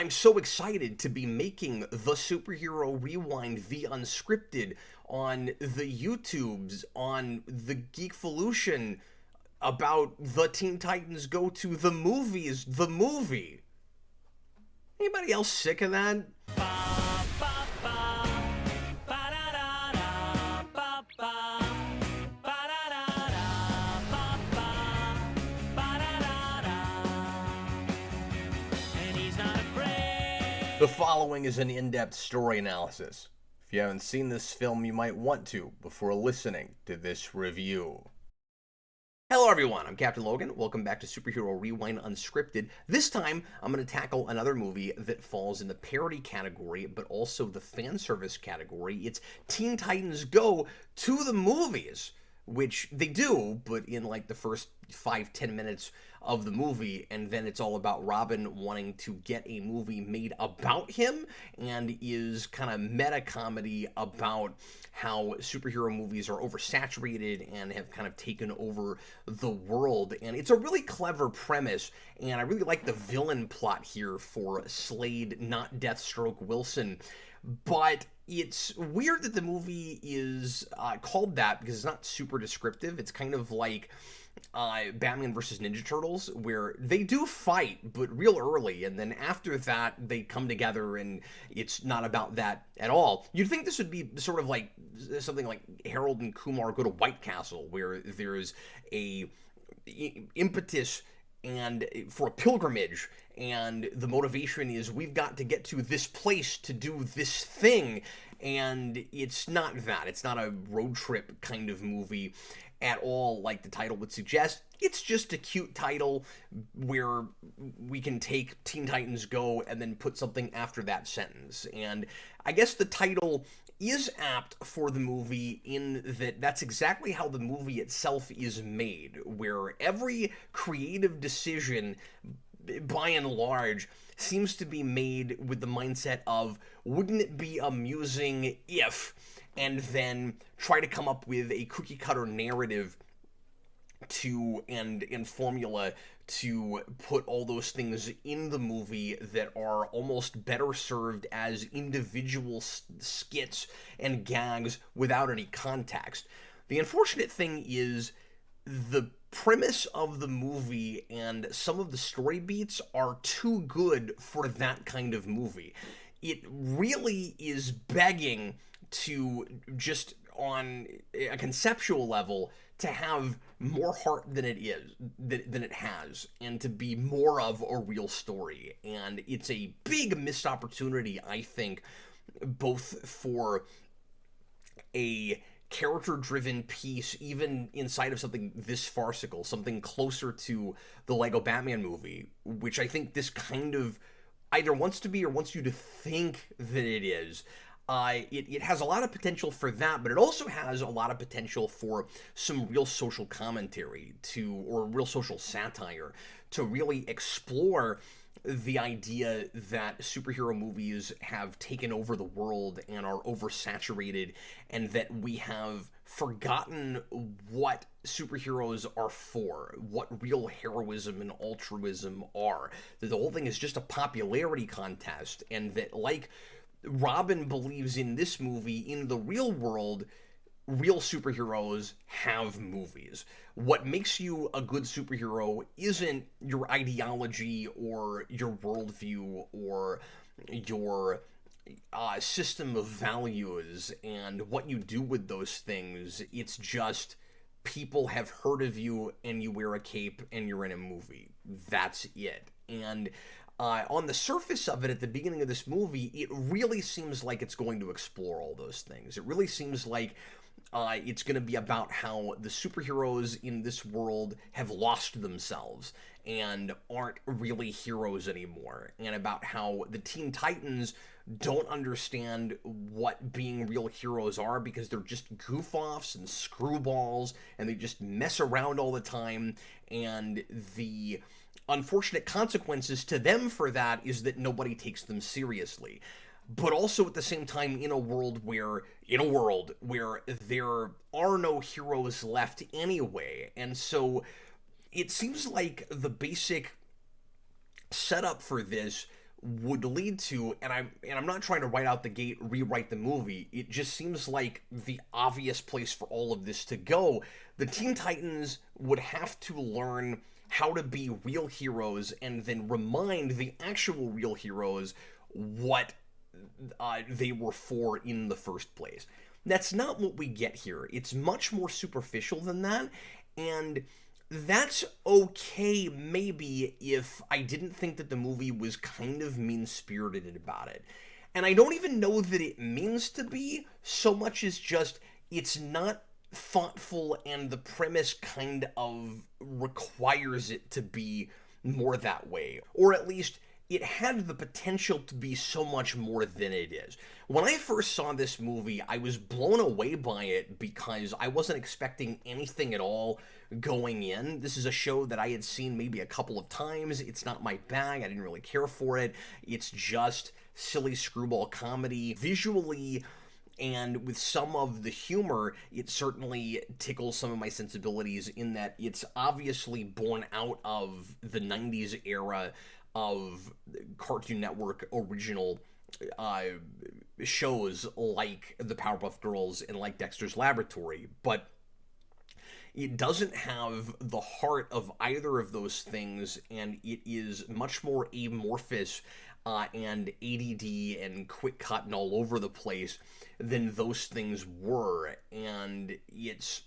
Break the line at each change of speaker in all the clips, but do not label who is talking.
I'm so excited to be making the Superhero Rewind, the Unscripted, on the YouTubes, on the Geekvolution, about the Teen Titans Go to the Movies, the movie. Anybody else sick of that? The following is an in-depth story analysis. If you haven't seen this film, you might want to before listening to this review. Hello everyone, I'm Captain Logan. Welcome back to Superhero Rewind Unscripted. This time, I'm going to tackle another movie that falls in the parody category, but also the fan service category. It's Teen Titans Go to the Movies, which they do, but in like the first 5-10 minutes of the movie, and then it's all about Robin wanting to get a movie made about him, and is kind of meta comedy about how superhero movies are oversaturated and have kind of taken over the world. And it's a really clever premise, and I really like the villain plot here for Slade, not Deathstroke Wilson. But it's weird that the movie is called that because it's not super descriptive. It's kind of like Batman versus Ninja Turtles, where they do fight, but real early, and then after that, they come together, and it's not about that at all. You'd think this would be sort of like something like Harold and Kumar Go to White Castle, where there's a impetus and for a pilgrimage, and the motivation is we've got to get to this place to do this thing, and it's not that. It's not a road trip kind of movie at all, like the title would suggest. It's just a cute title where we can take Teen Titans Go and then put something after that sentence. And I guess the title is apt for the movie in that that's exactly how the movie itself is made, where every creative decision, by and large, seems to be made with the mindset of, wouldn't it be amusing if, and then try to come up with a cookie cutter narrative to and formula to put all those things in the movie that are almost better served as individual skits and gags without any context. The unfortunate thing is the premise of the movie and some of the story beats are too good for that kind of movie. It really is begging to, just on a conceptual level, to have more heart than it has, and to be more of a real story. And it's a big missed opportunity, I think, both for a character-driven piece, even inside of something this farcical, something closer to the Lego Batman movie, which I think this kind of either wants to be or wants you to think that it is. It has a lot of potential for that, but it also has a lot of potential for some real social commentary or real social satire to really explore the idea that superhero movies have taken over the world and are oversaturated, and that we have forgotten what superheroes are for, what real heroism and altruism are. That the whole thing is just a popularity contest, and that, like Robin believes in this movie, in the real world, real superheroes have movies. What makes you a good superhero isn't your ideology or your worldview or your system of values and what you do with those things. It's just people have heard of you and you wear a cape and you're in a movie. That's it. And on the surface of it, at the beginning of this movie, it really seems like it's going to explore all those things. It really seems like it's going to be about how the superheroes in this world have lost themselves and aren't really heroes anymore, and about how the Teen Titans don't understand what being real heroes are because they're just goof-offs and screwballs, and they just mess around all the time, and the unfortunate consequences to them for that is that nobody takes them seriously. But also at the same time in a world where there are no heroes left anyway. And so it seems like the basic setup for this would lead to, and I'm not trying to right out the gate rewrite the movie. It just seems like the obvious place for all of this to go. The Teen Titans would have to learn how to be real heroes and then remind the actual real heroes what they were for in the first place. That's not what we get here. It's much more superficial than that, and that's okay maybe if I didn't think that the movie was kind of mean-spirited about it. And I don't even know that it means to be so much as just it's not thoughtful, and the premise kind of requires it to be more that way. Or at least it had the potential to be so much more than it is. When I first saw this movie, I was blown away by it because I wasn't expecting anything at all going in. This is a show that I had seen maybe a couple of times. It's not my bag. I didn't really care for it. It's just silly screwball comedy. Visually, and with some of the humor, it certainly tickles some of my sensibilities in that it's obviously born out of the 90s era of Cartoon Network original shows like the Powerpuff Girls and like Dexter's Laboratory, but it doesn't have the heart of either of those things, and it is much more amorphous and ADD and quick cut and all over the place than those things were, and it's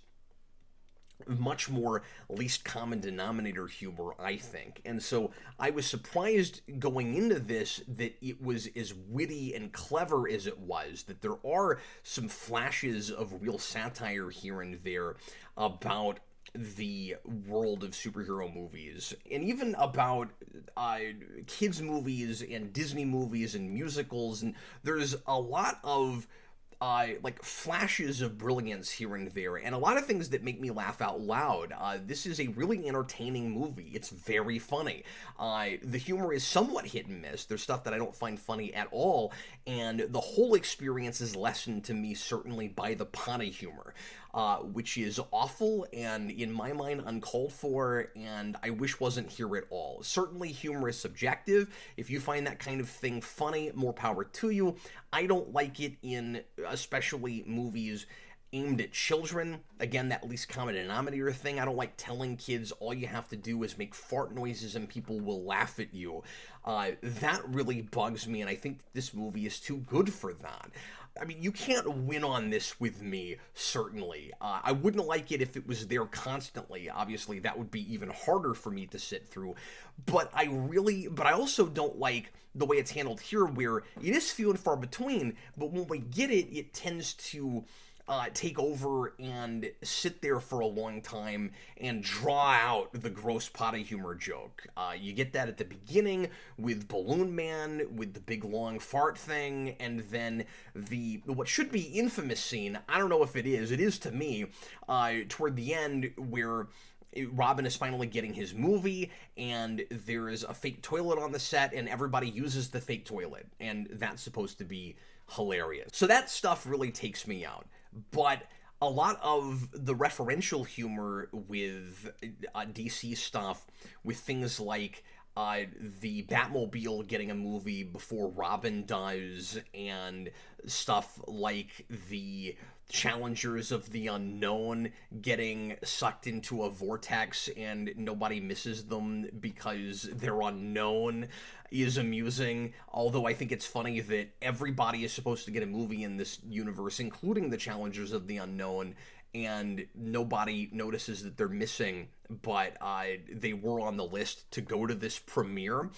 much more least common denominator humor, I think. And so I was surprised going into this that it was as witty and clever as it was, that there are some flashes of real satire here and there about the world of superhero movies, and even about kids movies and Disney movies and musicals, and there's a lot of like flashes of brilliance here and there, and a lot of things that make me laugh out loud. This is a really entertaining movie. It's very funny. The humor is somewhat hit and miss. There's stuff that I don't find funny at all, and the whole experience is lessened to me certainly by the potty humor, which is awful and in my mind uncalled for, and I wish wasn't here at all. Certainly humor is subjective. If you find that kind of thing funny, more power to you. I don't like it in especially movies aimed at children. Again, that least common denominator thing. I don't like telling kids all you have to do is make fart noises and people will laugh at you. That really bugs me, and I think this movie is too good for that. I mean, you can't win on this with me, certainly. I wouldn't like it if it was there constantly. Obviously, that would be even harder for me to sit through. But I also don't like the way it's handled here, where it is few and far between, but when we get it, it tends to take over and sit there for a long time and draw out the gross potty humor joke. You get that at the beginning with Balloon Man, with the big long fart thing, and then what should be infamous scene, I don't know if it is to me, toward the end where Robin is finally getting his movie, and there is a fake toilet on the set, and everybody uses the fake toilet, and that's supposed to be hilarious. So that stuff really takes me out. But a lot of the referential humor with DC stuff, with things like the Batmobile getting a movie before Robin does, and stuff like the Challengers of the Unknown getting sucked into a vortex and nobody misses them because they're unknown, is amusing. Although I think it's funny that everybody is supposed to get a movie in this universe, including the Challengers of the Unknown, and nobody notices that they're missing, but they were on the list to go to this premiere.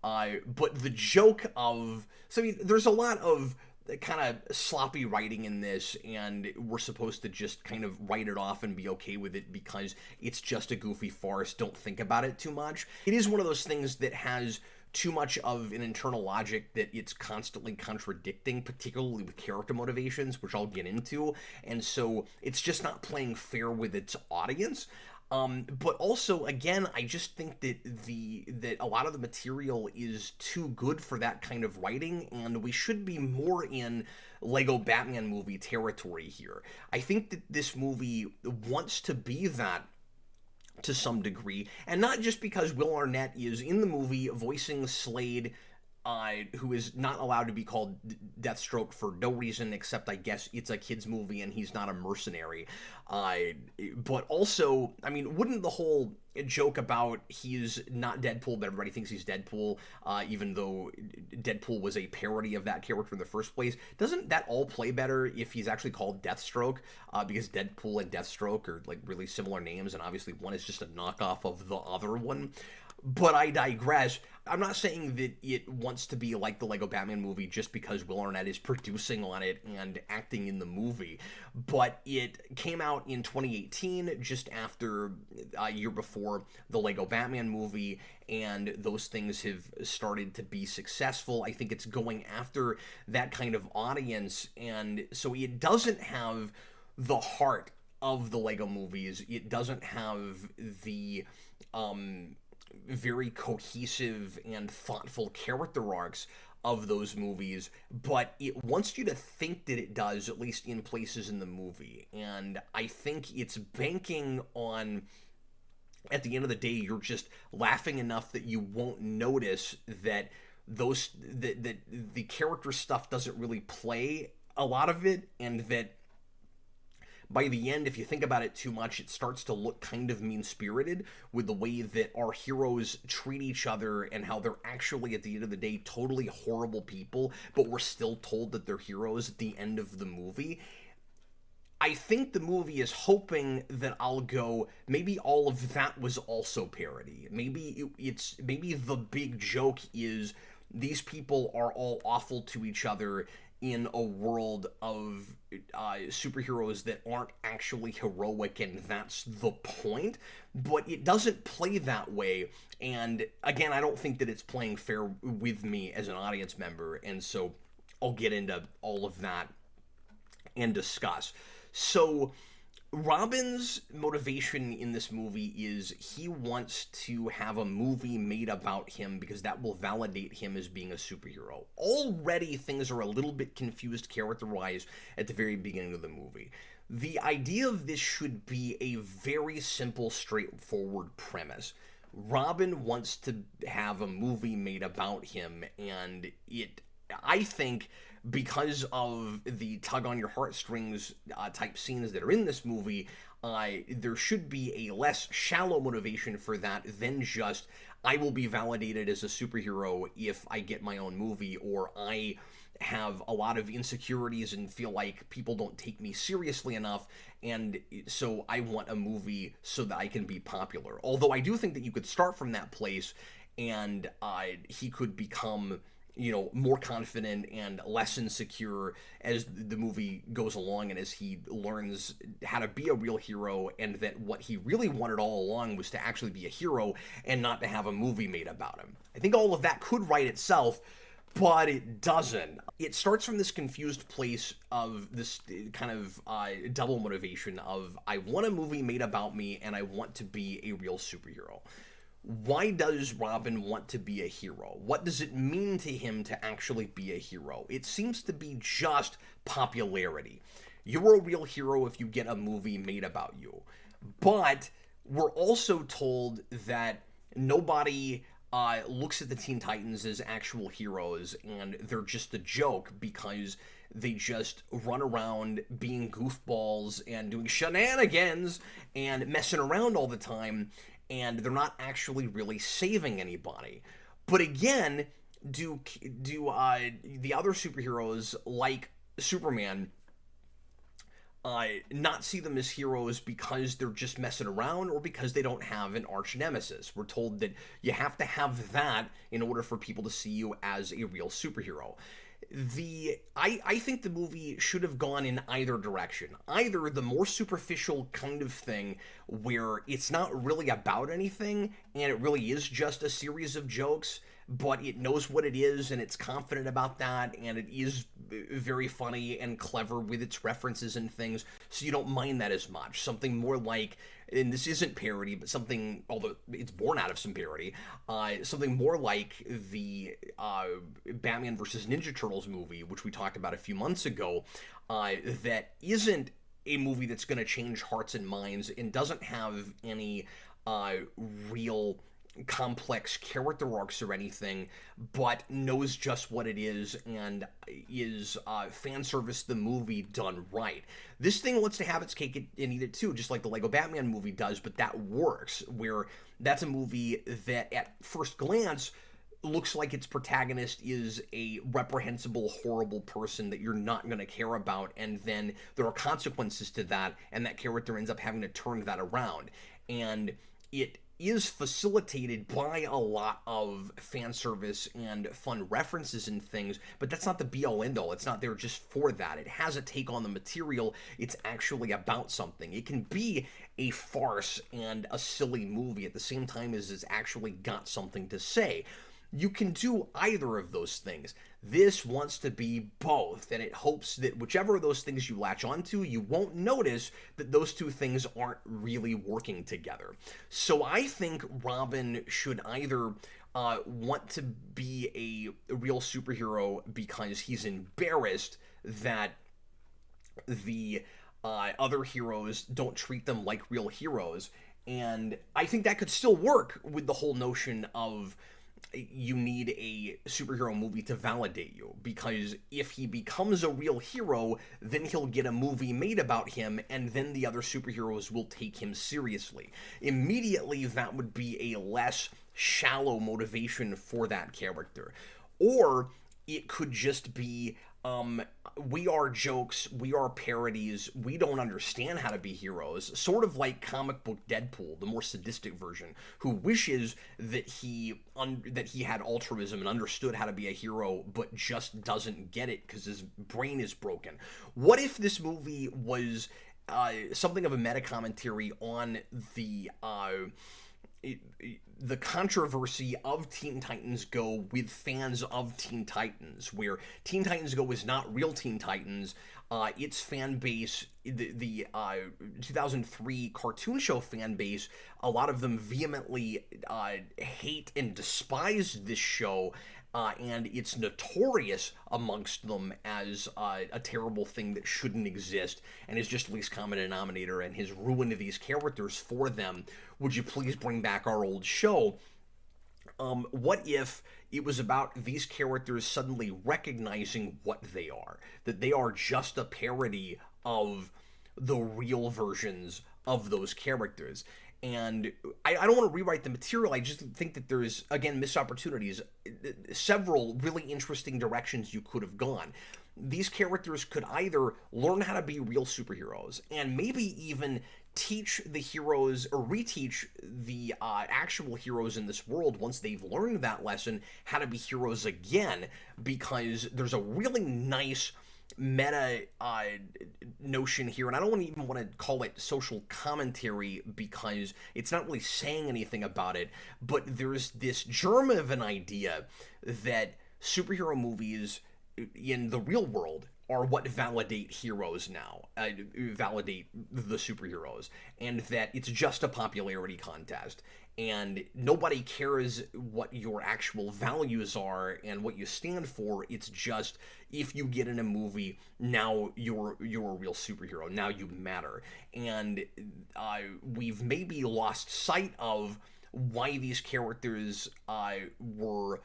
But the joke of... So, I mean, there's a lot of kind of sloppy writing in this, and we're supposed to just kind of write it off and be okay with it because it's just a goofy farce. Don't think about it too much. It is one of those things that has too much of an internal logic that it's constantly contradicting, particularly with character motivations, which I'll get into, and so it's just not playing fair with its audience. But also, again, I just think that a lot of the material is too good for that kind of writing, and we should be more in Lego Batman movie territory here. I think that this movie wants to be that to some degree, and not just because Will Arnett is in the movie voicing Slade who is not allowed to be called Deathstroke for no reason except, I guess, it's a kid's movie and he's not a mercenary. But also, I mean, wouldn't the whole joke about he's not Deadpool, but everybody thinks he's Deadpool, even though Deadpool was a parody of that character in the first place, doesn't that all play better if he's actually called Deathstroke? Because Deadpool and Deathstroke are like really similar names, and obviously one is just a knockoff of the other one. But I digress. I'm not saying that it wants to be like the Lego Batman movie just because Will Arnett is producing on it and acting in the movie, but it came out in 2018, just after a year before the Lego Batman movie, and those things have started to be successful. I think it's going after that kind of audience, and so it doesn't have the heart of the Lego movies. It doesn't have the very cohesive and thoughtful character arcs of those movies, but it wants you to think that it does, at least in places in the movie. And I think it's banking on, at the end of the day, you're just laughing enough that you won't notice that that the character stuff doesn't really play a lot of it, and that by the end, if you think about it too much, it starts to look kind of mean-spirited with the way that our heroes treat each other and how they're actually, at the end of the day, totally horrible people, but we're still told that they're heroes at the end of the movie. I think the movie is hoping that I'll go, maybe all of that was also parody. Maybe maybe the big joke is these people are all awful to each other in a world of superheroes that aren't actually heroic, and that's the point. But it doesn't play that way, and again, I don't think that it's playing fair with me as an audience member, and so I'll get into all of that and discuss. So Robin's motivation in this movie is he wants to have a movie made about him because that will validate him as being a superhero. Already things are a little bit confused character-wise at the very beginning of the movie. The idea of this should be a very simple, straightforward premise. Robin wants to have a movie made about him, and I think, because of the tug on your heartstrings type scenes that are in this movie, there should be a less shallow motivation for that than just, I will be validated as a superhero if I get my own movie, or I have a lot of insecurities and feel like people don't take me seriously enough, and so I want a movie so that I can be popular. Although I do think that you could start from that place, and he could become, you know, more confident and less insecure as the movie goes along, and as he learns how to be a real hero, and that what he really wanted all along was to actually be a hero and not to have a movie made about him. I think all of that could write itself, but it doesn't. It starts from this confused place of this kind of double motivation of, I want a movie made about me and I want to be a real superhero. Why does Robin want to be a hero? What does it mean to him to actually be a hero? It seems to be just popularity. You're a real hero if you get a movie made about you. But we're also told that nobody looks at the Teen Titans as actual heroes, and they're just a joke because they just run around being goofballs and doing shenanigans and messing around all the time, and they're not actually really saving anybody. But again, do the other superheroes, like Superman, not see them as heroes because they're just messing around, or because they don't have an arch nemesis? We're told that you have to have that in order for people to see you as a real superhero. I think the movie should have gone in either direction. Either the more superficial kind of thing where it's not really about anything and it really is just a series of jokes, but it knows what it is and it's confident about that, and it is very funny and clever with its references and things, so you don't mind that as much. Something more like, and this isn't parody, but something, although it's born out of some parody, something more like the Batman vs. Ninja Turtles movie, which we talked about a few months ago, that isn't a movie that's going to change hearts and minds and doesn't have any real complex character arcs or anything, but knows just what it is and is fan service the movie done right. This thing wants to have its cake and eat it too, just like the Lego Batman movie does, but that works, where that's a movie that at first glance looks like its protagonist is a reprehensible, horrible person that you're not going to care about, and then there are consequences to that, and that character ends up having to turn that around. And it is facilitated by a lot of fan service and fun references and things, but that's not the be-all end-all. It's not there just for that. It has a take on the material. It's actually about something. It can be a farce and a silly movie at the same time as it's actually got something to say. You can do either of those things. This wants to be both, and it hopes that whichever of those things you latch onto, you won't notice that those two things aren't really working together. So I think Robin should either want to be a real superhero because he's embarrassed that the other heroes don't treat them like real heroes, and I think that could still work with the whole notion of you need a superhero movie to validate you, because if he becomes a real hero, then he'll get a movie made about him, and then the other superheroes will take him seriously. Immediately, that would be a less shallow motivation for that character. Or it could just be, we are jokes, we are parodies, we don't understand how to be heroes, sort of like comic book Deadpool, the more sadistic version, who wishes that he had altruism and understood how to be a hero, but just doesn't get it because his brain is broken. What if this movie was something of a meta commentary on the controversy of Teen Titans Go with fans of Teen Titans, where Teen Titans Go is not real Teen Titans. Its fan base, the 2003 cartoon show fan base, a lot of them vehemently hate and despise this show, and it's notorious amongst them as a terrible thing that shouldn't exist and is just least common denominator and has ruined these characters for them. Would you please bring back our old show? What if it was about these characters suddenly recognizing what they are, that they are just a parody of the real versions of those characters? And I don't want to rewrite the material. I just think that there's, again, missed opportunities, several really interesting directions you could have gone. These characters could either learn how to be real superheroes and maybe even teach the heroes or reteach the actual heroes in this world, once they've learned that lesson, how to be heroes again, because there's a really nice meta notion here, and I don't even want to call it social commentary because it's not really saying anything about it, but there's this germ of an idea that superhero movies in the real world are what validate heroes now, validate the superheroes, and that it's just a popularity contest, and nobody cares what your actual values are and what you stand for. It's just, if you get in a movie, now you're a real superhero, now you matter. And we've maybe lost sight of why these characters were,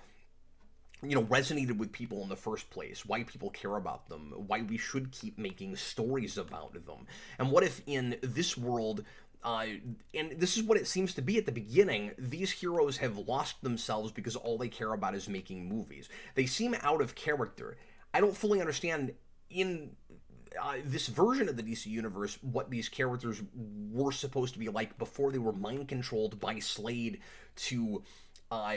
resonated with people in the first place, why people care about them, why we should keep making stories about them. And what if in this world, and this is what it seems to be at the beginning, these heroes have lost themselves because all they care about is making movies. They seem out of character. I don't fully understand in this version of the DC Universe what these characters were supposed to be like before they were mind-controlled by Slade to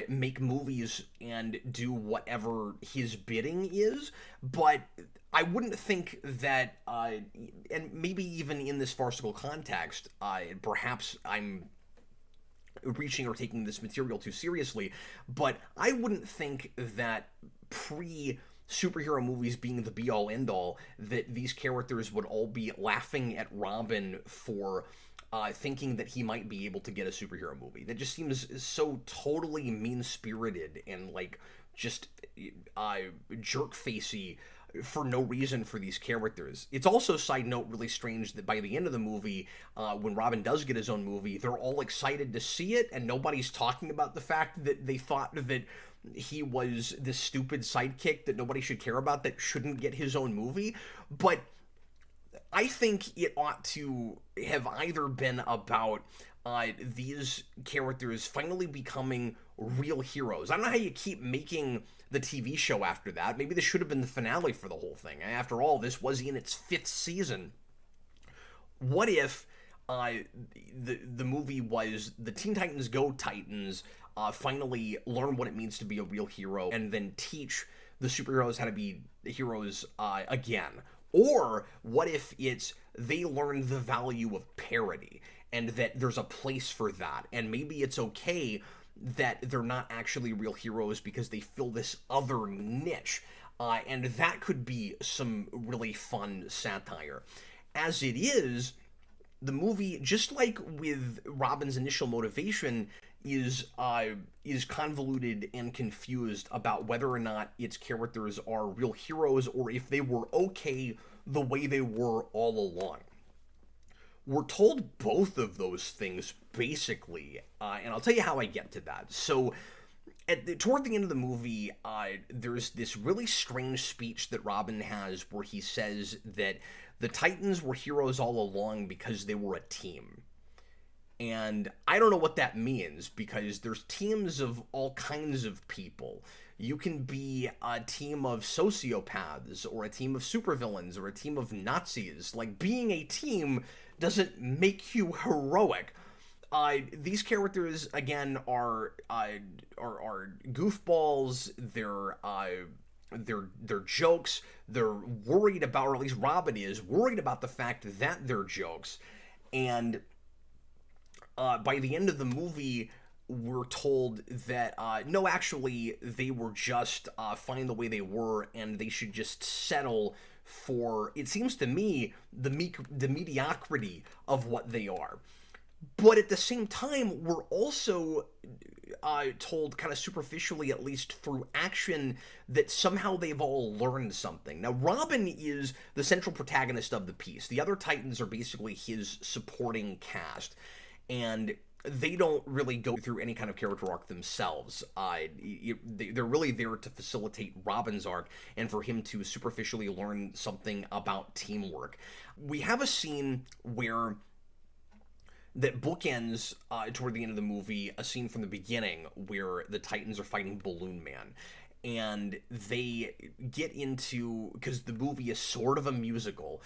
make movies and do whatever his bidding is. But I wouldn't think that, and maybe even in this farcical context, perhaps I'm reaching or taking this material too seriously, but I wouldn't think that superhero movies being the be-all end-all, that these characters would all be laughing at Robin for thinking that he might be able to get a superhero movie. That just seems so totally mean-spirited and just jerk-facey for no reason for these characters. It's also, side note, really strange that by the end of the movie, when Robin does get his own movie, they're all excited to see it, and nobody's talking about the fact that they thought that he was this stupid sidekick that nobody should care about that shouldn't get his own movie. But I think it ought to have either been about these characters finally becoming real heroes. I don't know how you keep making the TV show after that. Maybe this should have been the finale for the whole thing. After all, this was in its 5th season. What if the movie was the Teen Titans Go Titans finally learn what it means to be a real hero and then teach the superheroes how to be heroes again? Or what if it's they learn the value of parody and that there's a place for that, and maybe it's okay that they're not actually real heroes because they fill this other niche, and that could be some really fun satire. As it is, the movie, just like with Robin's initial motivation, is convoluted and confused about whether or not its characters are real heroes or if they were okay the way they were all along. We're told both of those things, basically, and I'll tell you how I get to that. So, toward the end of the movie, there's this really strange speech that Robin has where he says that the Titans were heroes all along because they were a team. And I don't know what that means, because there's teams of all kinds of people. You can be a team of sociopaths, or a team of supervillains, or a team of Nazis. Like, being a team doesn't make you heroic. These characters, again, are goofballs. They're jokes. They're worried about, or at least Robin is worried about, the fact that they're jokes. And by the end of the movie, we're told that no, actually, they were just fine the way they were, and they should just settle for, it seems to me, the mediocrity of what they are. But at the same time, we're also told, kind of superficially, at least through action, that somehow they've all learned something. Now, Robin is the central protagonist of the piece. The other Titans are basically his supporting cast, and they don't really go through any kind of character arc themselves. They're really there to facilitate Robin's arc and for him to superficially learn something about teamwork. We have a scene where that bookends toward the end of the movie, a scene from the beginning where the Titans are fighting Balloon Man. And they get into, because the movie is sort of a musical,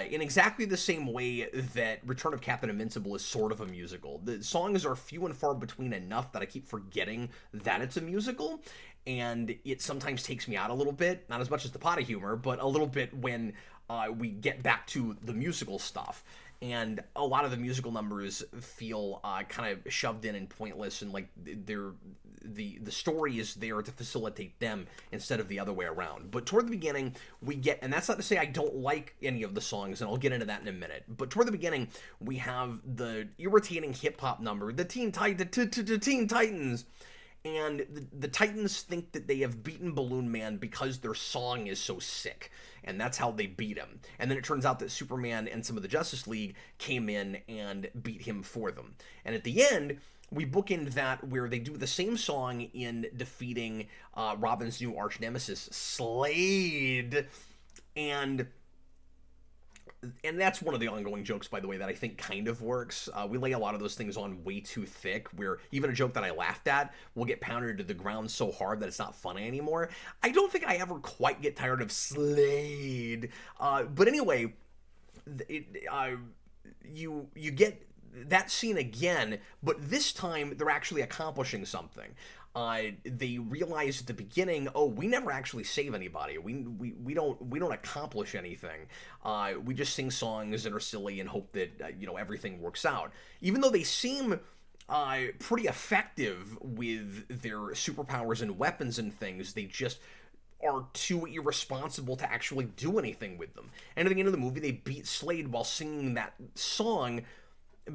in exactly the same way that Return of Captain Invincible is sort of a musical. The songs are few and far between enough that I keep forgetting that it's a musical, and it sometimes takes me out a little bit, not as much as the pot of humor, but a little bit when we get back to the musical stuff. And a lot of the musical numbers feel kind of shoved in and pointless, and like the story is there to facilitate them instead of the other way around. But toward the beginning, we get, and that's not to say I don't like any of the songs, and I'll get into that in a minute, but toward the beginning, we have the irritating hip-hop number, the Teen Titans, and the Titans think that they have beaten Balloon Man because their song is so sick, and that's how they beat him. And then it turns out that Superman and some of the Justice League came in and beat him for them. And at the end, we bookend that where they do the same song in defeating Robin's new arch nemesis, Slade, and that's one of the ongoing jokes, by the way, that I think kind of works. We lay a lot of those things on way too thick, where even a joke that I laughed at will get pounded to the ground so hard that it's not funny anymore. I don't think I ever quite get tired of Slade. But anyway, you get that scene again, but this time they're actually accomplishing something. They realize at the beginning, oh, we never actually save anybody. We don't accomplish anything. We just sing songs that are silly and hope that everything works out. Even though they seem pretty effective with their superpowers and weapons and things, they just are too irresponsible to actually do anything with them. And at the end of the movie, they beat Slade while singing that song,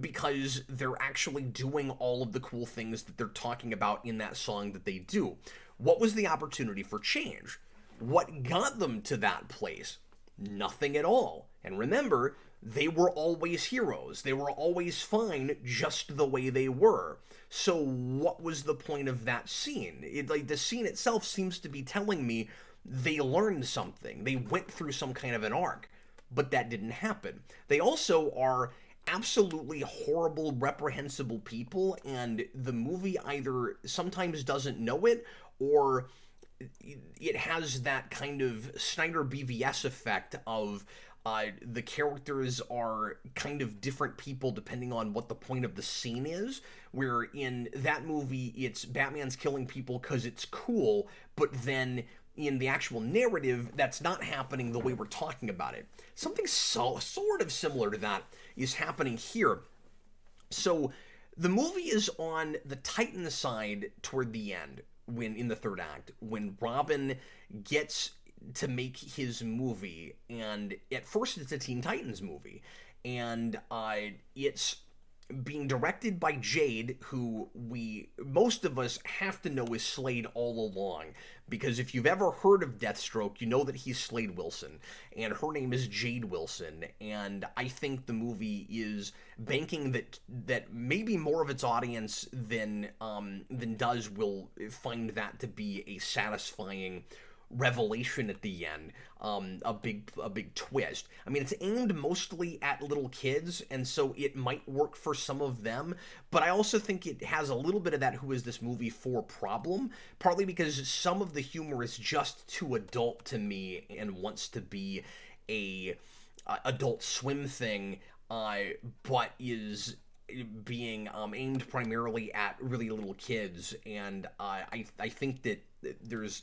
because they're actually doing all of the cool things that they're talking about in that song that they do. What was the opportunity for change? What got them to that place? Nothing at all. And remember, they were always heroes. They were always fine just the way they were. So what was the point of that scene? The scene itself seems to be telling me they learned something. They went through some kind of an arc. But that didn't happen. They also are absolutely horrible, reprehensible people, and the movie either sometimes doesn't know it, or it has that kind of Snyder BVS effect of the characters are kind of different people depending on what the point of the scene is, where in that movie it's Batman's killing people because it's cool, but then in the actual narrative, that's not happening the way we're talking about it. Something sort of similar to that is happening here. So the movie is on the Titan side toward the end, when in the third act, when Robin gets to make his movie, and at first it's a Teen Titans movie, and it's being directed by Jade, who most of us have to know is Slade all along, because if you've ever heard of Deathstroke, you know that he's Slade Wilson, and her name is Jade Wilson, and I think the movie is banking that maybe more of its audience than does will find that to be a satisfying revelation at the end, a big twist. I mean, it's aimed mostly at little kids, and so it might work for some of them, but I also think it has a little bit of that who is this movie for problem, partly because some of the humor is just too adult to me and wants to be a Adult Swim thing, but is being aimed primarily at really little kids, and I think that there's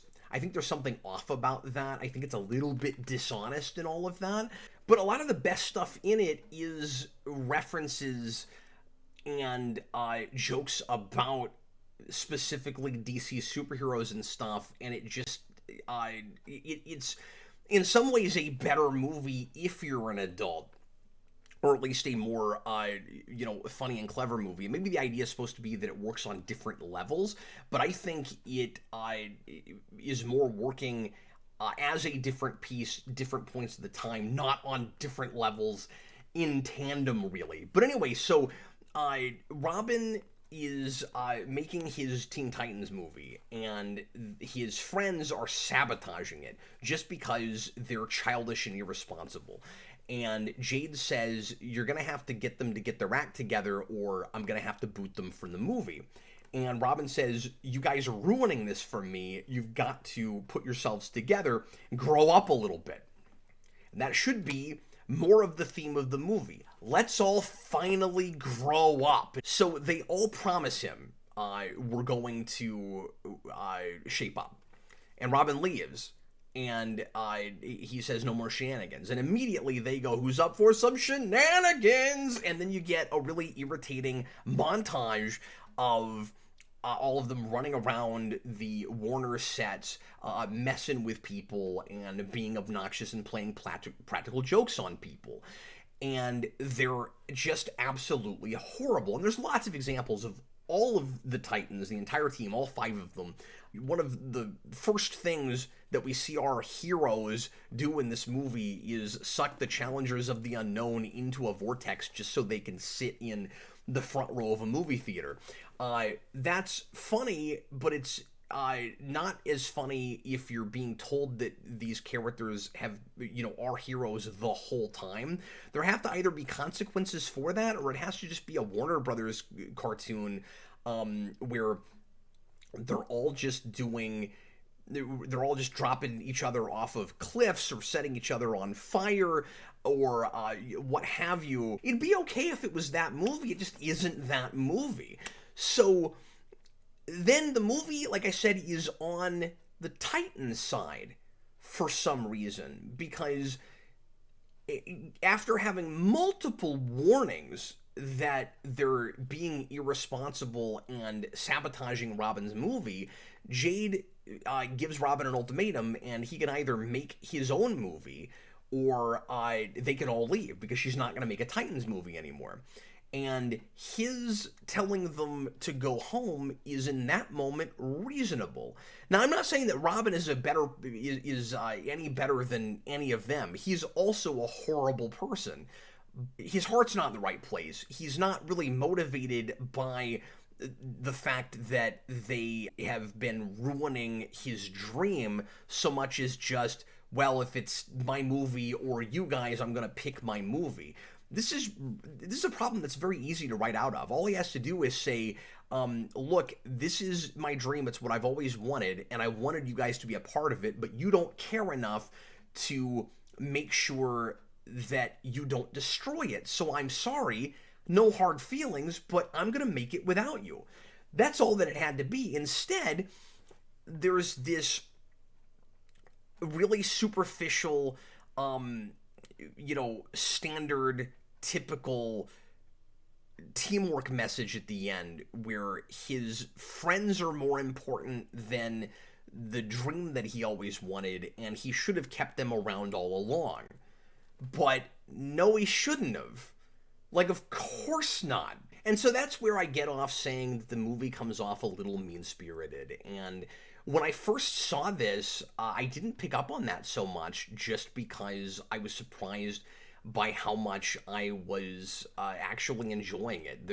something off about that. I think it's a little bit dishonest in all of that. But a lot of the best stuff in it is references and jokes about specifically DC superheroes and stuff. And it just, it's in some ways a better movie if you're an adult. Or at least a more, funny and clever movie. Maybe the idea is supposed to be that it works on different levels, but I think it is more working as a different piece, different points of the time, not on different levels in tandem, really. But anyway, so Robin is making his Teen Titans movie, and his friends are sabotaging it just because they're childish and irresponsible. And Jade says, you're going to have to get them to get their act together, or I'm going to have to boot them from the movie. And Robin says, you guys are ruining this for me. You've got to put yourselves together and grow up a little bit. And that should be more of the theme of the movie. Let's all finally grow up. So they all promise him, we're going to shape up. And Robin leaves. And he says, no more shenanigans. And immediately they go, who's up for some shenanigans? And then you get a really irritating montage of all of them running around the Warner sets, messing with people and being obnoxious and playing practical jokes on people. And they're just absolutely horrible. And there's lots of examples of all of the Titans, the entire team, all 5 of them. One of the first things that we see our heroes do in this movie is suck the challengers of the unknown into a vortex just so they can sit in the front row of a movie theater. That's funny, but it's not as funny if you're being told that these characters are heroes the whole time. There have to either be consequences for that, or it has to just be a Warner Brothers cartoon where they're all just dropping each other off of cliffs or setting each other on fire or what have you. It'd be okay if it was that movie. It just isn't that movie. So then the movie, like I said, is on the Titan side for some reason, because after having multiple warnings that they're being irresponsible and sabotaging Robin's movie, Jade gives Robin an ultimatum, and he can either make his own movie or they can all leave because she's not going to make a Titans movie anymore. And his telling them to go home is in that moment reasonable. Now, I'm not saying that Robin is any better than any of them. He's also a horrible person. His heart's not in the right place. He's not really motivated by the fact that they have been ruining his dream so much as just, well, if it's my movie or you guys, I'm gonna pick my movie. This is a problem that's very easy to write out of. All he has to do is say, look, this is my dream. It's what I've always wanted, and I wanted you guys to be a part of it, but you don't care enough to make sure that you don't destroy it. So I'm sorry, no hard feelings, but I'm going to make it without you. That's all that it had to be. Instead, there's this really superficial, standard, typical teamwork message at the end where his friends are more important than the dream that he always wanted, and he should have kept them around all along. But no, he shouldn't have. Like, of course not. And so that's where I get off saying that the movie comes off a little mean-spirited. And when I first saw this, I didn't pick up on that so much just because I was surprised by how much I was actually enjoying it.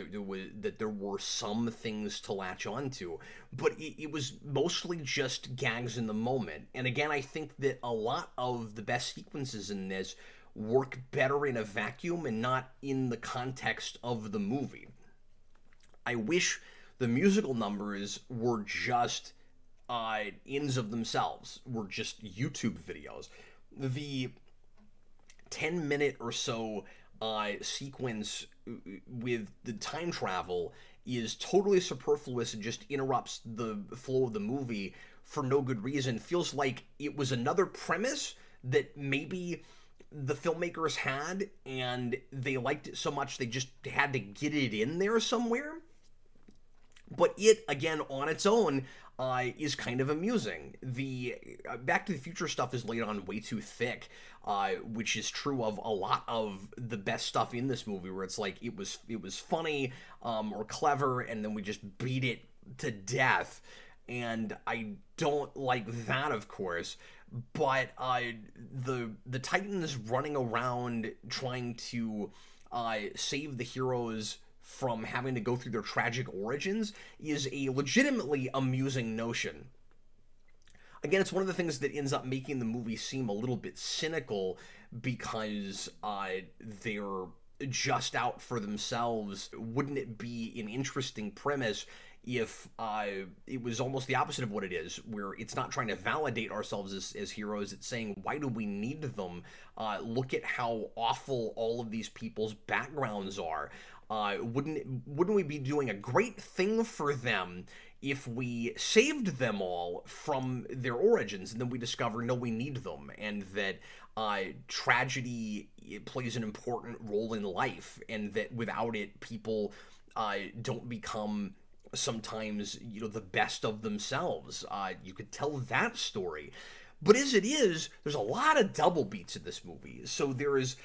There were some things to latch onto, but it was mostly just gags in the moment. And again, I think that a lot of the best sequences in this work better in a vacuum and not in the context of the movie. I wish the musical numbers were just ins of themselves, were just YouTube videos. The 10-minute or so sequence with the time travel is totally superfluous and just interrupts the flow of the movie for no good reason. Feels like it was another premise that maybe the filmmakers had, and they liked it so much they just had to get it in there somewhere. But it, again, on its own, is kind of amusing. The Back to the Future stuff is laid on way too thick, which is true of a lot of the best stuff in this movie, where it's like it was funny or clever, and then we just beat it to death. And I don't like that, of course. But the Titans running around trying to save the heroes from having to go through their tragic origins is a legitimately amusing notion. Again, it's one of the things that ends up making the movie seem a little bit cynical because they're just out for themselves. Wouldn't it be an interesting premise if it was almost the opposite of what it is, where it's not trying to validate ourselves as heroes, it's saying, why do we need them? Look at how awful all of these people's backgrounds are. Wouldn't we be doing a great thing for them if we saved them all from their origins, and then we discover, no, we need them, and that tragedy plays an important role in life, and that without it, people don't become sometimes, the best of themselves. You could tell that story. But as it is, there's a lot of double beats in this movie. So there is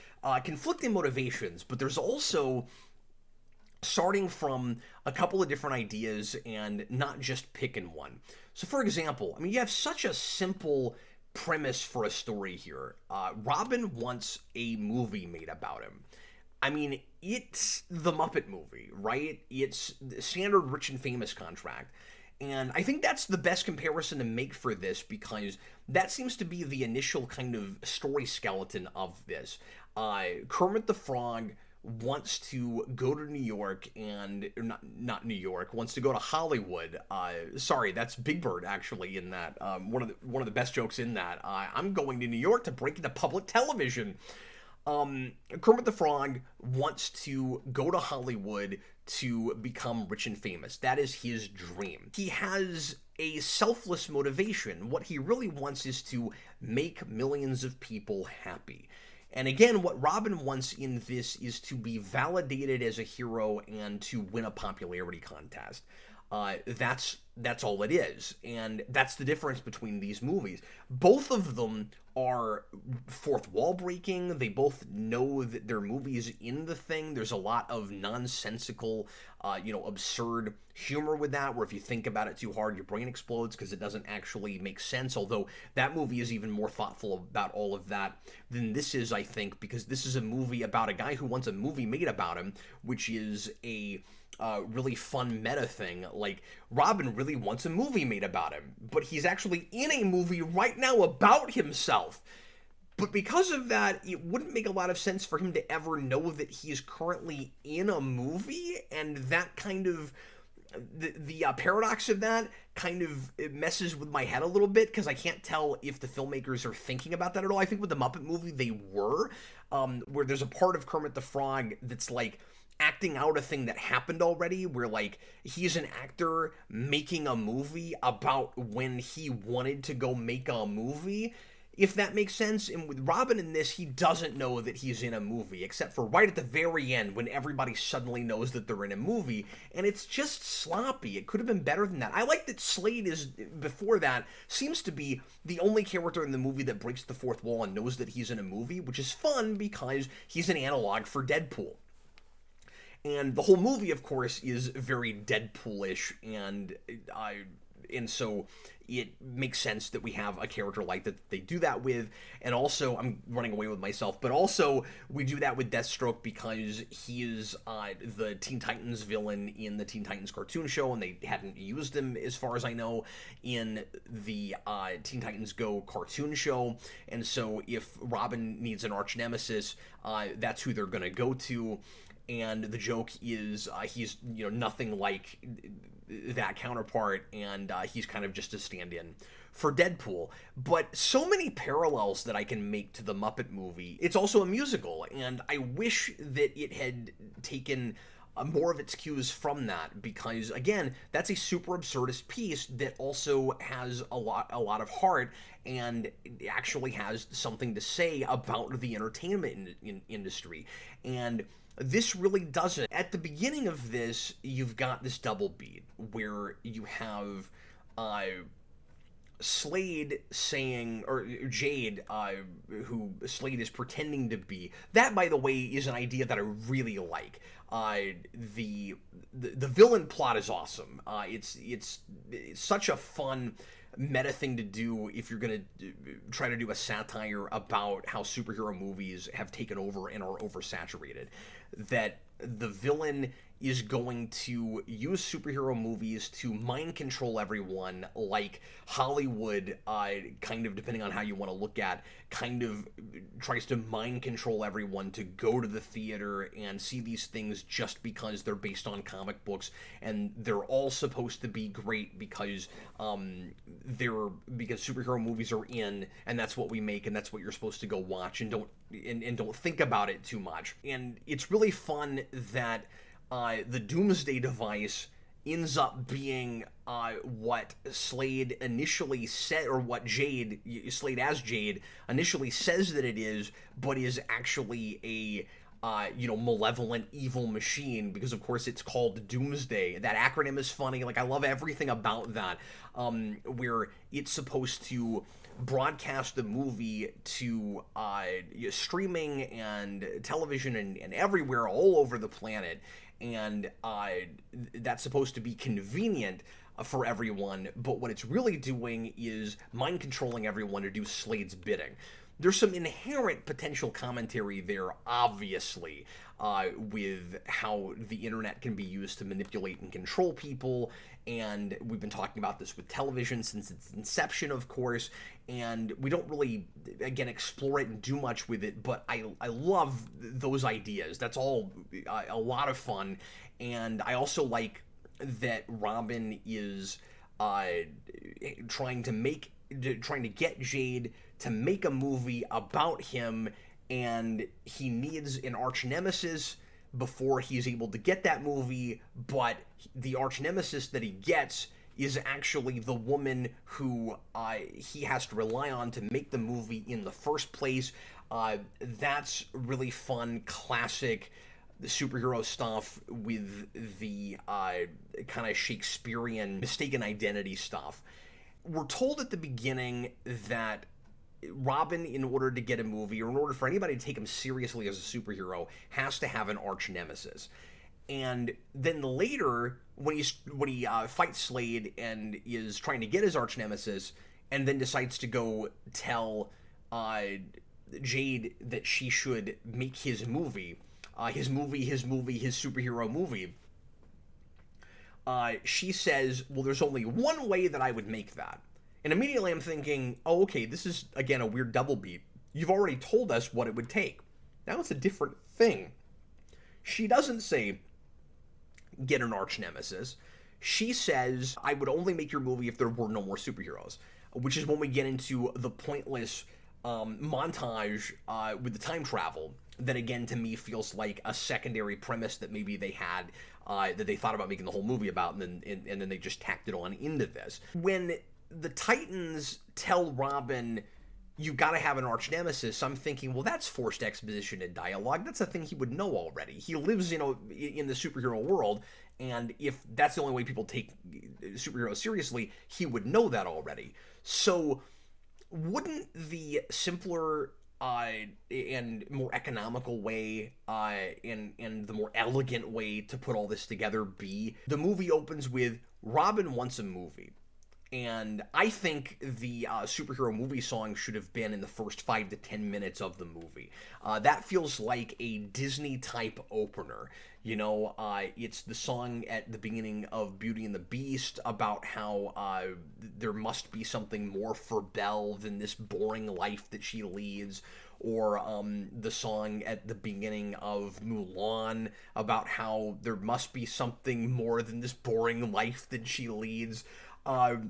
conflicting motivations, but there's also starting from a couple of different ideas and not just picking one. So for example, you have such a simple premise for a story here. Robin wants a movie made about him. It's the Muppet movie, right? It's the standard rich and famous contract. And I think that's the best comparison to make for this, because that seems to be the initial kind of story skeleton of this. Kermit the Frog wants to go to New York and not New York, wants to go to Hollywood. Sorry, that's Big Bird actually in that. One of the best jokes in that. I'm going to New York to break into public television. Kermit the Frog wants to go to Hollywood to become rich and famous. That is his dream. He has a selfless motivation. What he really wants is to make millions of people happy. And again, what Robin wants in this is to be validated as a hero and to win a popularity contest. That's all it is, and that's the difference between these movies. Both of them are fourth wall breaking. They both know that they're movies in the thing. There's a lot of nonsensical, absurd humor with that, where if you think about it too hard, your brain explodes because it doesn't actually make sense. Although that movie is even more thoughtful about all of that than this is, I think, because this is a movie about a guy who wants a movie made about him, which is a really fun meta thing. Like, Robin really wants a movie made about him, but he's actually in a movie right now about himself. But because of that, it wouldn't make a lot of sense for him to ever know that he's currently in a movie, and that kind of the paradox of that kind of it messes with my head a little bit, because I can't tell if the filmmakers are thinking about that at all. I think with the Muppet movie they were, where there's a part of Kermit the Frog that's like acting out a thing that happened already, where like he's an actor making a movie about when he wanted to go make a movie, if that makes sense. And with Robin in this, he doesn't know that he's in a movie, except for right at the very end when everybody suddenly knows that they're in a movie, and it's just sloppy. It could have been better than that. I like that Slade is, before that, seems to be the only character in the movie that breaks the fourth wall and knows that he's in a movie, which is fun because he's an analog for Deadpool. And the whole movie, of course, is very Deadpool-ish, and so it makes sense that we have a character like that they do that with. And also, I'm running away with myself, but also we do that with Deathstroke because he is the Teen Titans villain in the Teen Titans cartoon show, and they hadn't used him, as far as I know, in the Teen Titans Go cartoon show. And so if Robin needs an arch nemesis, that's who they're going to go to. And the joke is he's nothing like that counterpart, and he's kind of just a stand-in for Deadpool. But so many parallels that I can make to the Muppet movie. It's also a musical, and I wish that it had taken more of its cues from that, because again, that's a super absurdist piece that also has a lot of heart, and actually has something to say about the entertainment industry. And this really doesn't. At the beginning of this, you've got this double beat where you have Slade saying, or Jade, who Slade is pretending to be. That, by the way, is an idea that I really like. The villain plot is awesome. It's such a fun meta thing to do if you're going to try to do a satire about how superhero movies have taken over and are oversaturated. That the villain is going to use superhero movies to mind control everyone, like Hollywood, kind of, depending on how you want to look at, kind of tries to mind control everyone to go to the theater and see these things just because they're based on comic books, and they're all supposed to be great because because superhero movies are in, and that's what we make, and that's what you're supposed to go watch, and don't think about it too much. And it's really fun that the Doomsday device ends up being what Slade initially said, or what Slade as Jade initially says that it is, but is actually a malevolent evil machine, because of course it's called Doomsday. That acronym is funny. Like, I love everything about that, where it's supposed to broadcast the movie to streaming and television and everywhere all over the planet, and that's supposed to be convenient for everyone, but what it's really doing is mind controlling everyone to do Slade's bidding. There's some inherent potential commentary there, obviously, with how the internet can be used to manipulate and control people, and we've been talking about this with television since its inception, of course, and we don't really, again, explore it and do much with it, but I love those ideas. That's all a lot of fun, and I also like that Robin is trying to get Jade to make a movie about him, and he needs an arch nemesis before he's able to get that movie, but the arch nemesis that he gets is actually the woman who he has to rely on to make the movie in the first place. That's really fun, classic the superhero stuff with the kind of Shakespearean mistaken identity stuff. We're told at the beginning that Robin, in order to get a movie, or in order for anybody to take him seriously as a superhero, has to have an arch nemesis. And then later, when he fights Slade and is trying to get his arch nemesis, and then decides to go tell Jade that she should make his superhero movie, she says, well, there's only one way that I would make that. And immediately I'm thinking, oh, okay, this is, again, a weird double beat. You've already told us what it would take. Now it's a different thing. She doesn't say, get an arch nemesis. She says, I would only make your movie if there were no more superheroes, which is when we get into the pointless montage with the time travel that, again, to me feels like a secondary premise that maybe they had, that they thought about making the whole movie about, and then they just tacked it on into this. When the Titans tell Robin, you gotta have an arch nemesis, I'm thinking, well, that's forced exposition and dialogue. That's a thing he would know already. He lives, in the superhero world, and if that's the only way people take superheroes seriously, he would know that already. So wouldn't the simpler and more economical way and the more elegant way to put all this together be the movie opens with Robin wants a movie? And I think the superhero movie song should have been in the first 5 to 10 minutes of the movie. That feels like a Disney-type opener. It's the song at the beginning of Beauty and the Beast about how there must be something more for Belle than this boring life that she leads. Or the song at the beginning of Mulan about how there must be something more than this boring life that she leads. I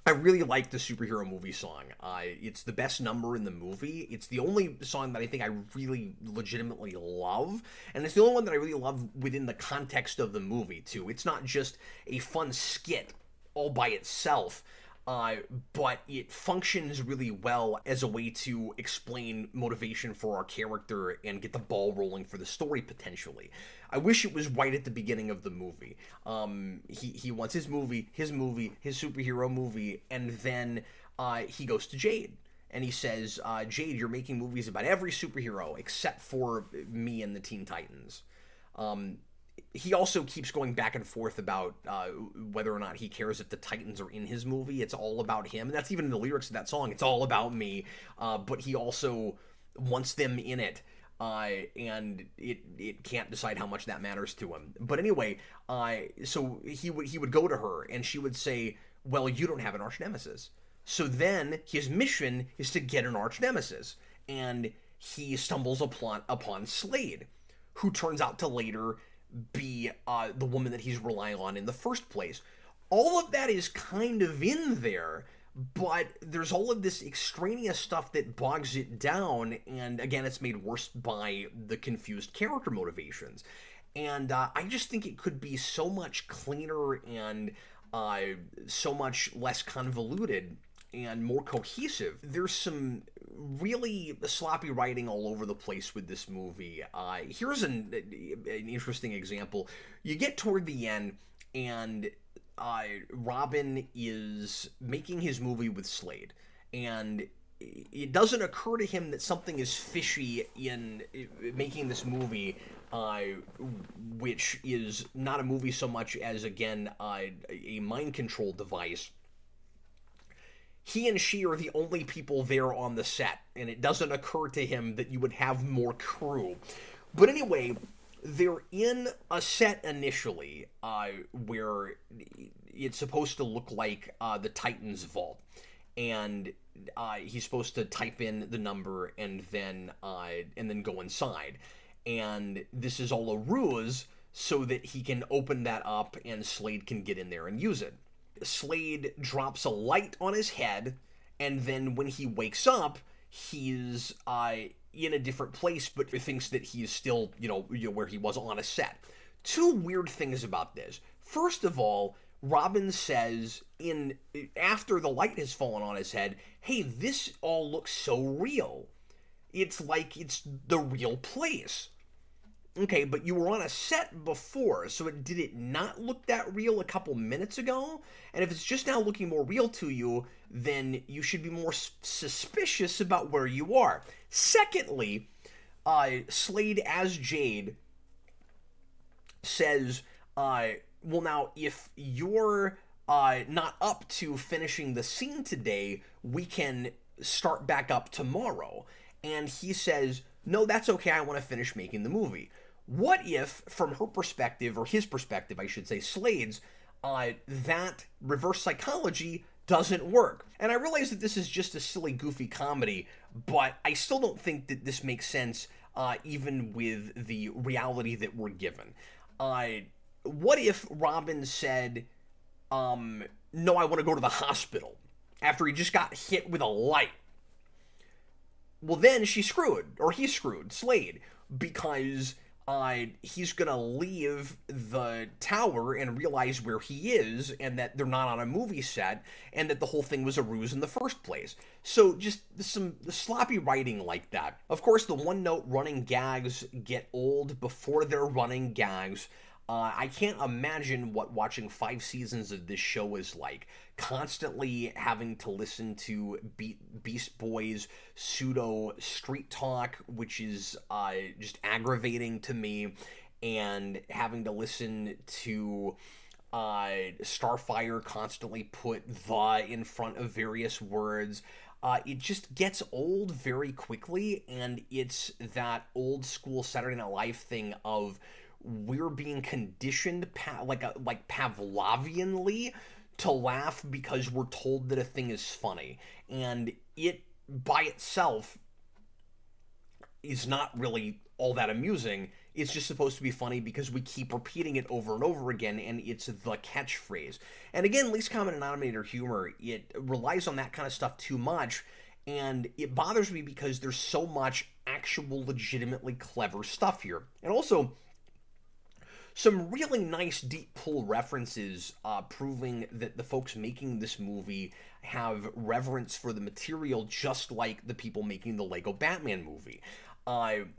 really like the superhero movie song. It's the best number in the movie. It's the only song that I think I really legitimately love, and it's the only one that I really love within the context of the movie, too. It's not just a fun skit all by itself, but it functions really well as a way to explain motivation for our character and get the ball rolling for the story, potentially. I wish it was right at the beginning of the movie. He wants his superhero movie, and then he goes to Jade. And he says, Jade, you're making movies about every superhero except for me and the Teen Titans. He also keeps going back and forth about whether or not he cares if the Titans are in his movie. It's all about him. And that's even in the lyrics of that song. It's all about me. But he also wants them in it. And it can't decide how much that matters to him. But anyway, so he would go to her, and she would say, well, you don't have an arch nemesis. So then his mission is to get an arch nemesis. And he stumbles upon Slade, who turns out to later be the woman that he's relying on in the first place. All of that is kind of in there, but there's all of this extraneous stuff that bogs it down, and again, it's made worse by the confused character motivations. And I just think it could be so much cleaner and so much less convoluted and more cohesive. There's some really sloppy writing all over the place with this movie. Here's an interesting example. You get toward the end, and Robin is making his movie with Slade, and it doesn't occur to him that something is fishy in making this movie, which is not a movie so much as, again, a mind control device. He and she are the only people there on the set, and it doesn't occur to him that you would have more crew. But anyway, they're in a set initially where it's supposed to look like the Titans vault, and he's supposed to type in the number and then go inside. And this is all a ruse so that he can open that up and Slade can get in there and use it. Slade drops a light on his head, and then when he wakes up, he's in a different place, but thinks that he is still, where he was on a set. Two weird things about this. First of all, Robin says after the light has fallen on his head, hey, this all looks so real. It's like it's the real place. Okay, but you were on a set before, so did it not look that real a couple minutes ago? And if it's just now looking more real to you, then you should be more suspicious about where you are. Secondly, Slade as Jade says, well, now, if you're not up to finishing the scene today, we can start back up tomorrow. And he says, no, that's okay, I want to finish making the movie. What if, from her perspective, or his perspective, I should say, Slade's, that reverse psychology doesn't work? And I realize that this is just a silly, goofy comedy, but I still don't think that this makes sense, even with the reality that we're given. What if Robin said, no, I want to go to the hospital, after he just got hit with a light? Well, then she's screwed, or he's screwed, Slade, because he's gonna leave the tower and realize where he is, and that they're not on a movie set, and that the whole thing was a ruse in the first place. So just some sloppy writing like that. Of course, the one-note running gags get old before they're running gags. I can't imagine what watching 5 seasons of this show is like. Constantly having to listen to Beast Boys pseudo street talk, which is just aggravating to me, and having to listen to Starfire constantly put "the" in front of various words. It just gets old very quickly, and it's that old school Saturday Night Live thing of we're being conditioned like Pavlovianly to laugh because we're told that a thing is funny, and it by itself is not really all that amusing. It's just supposed to be funny because we keep repeating it over and over again, and it's the catchphrase. And again, least common denominator humor, it relies on that kind of stuff too much, and it bothers me because there's so much actual legitimately clever stuff here. And also, some really nice deep pull references, proving that the folks making this movie have reverence for the material, just like the people making the Lego Batman movie.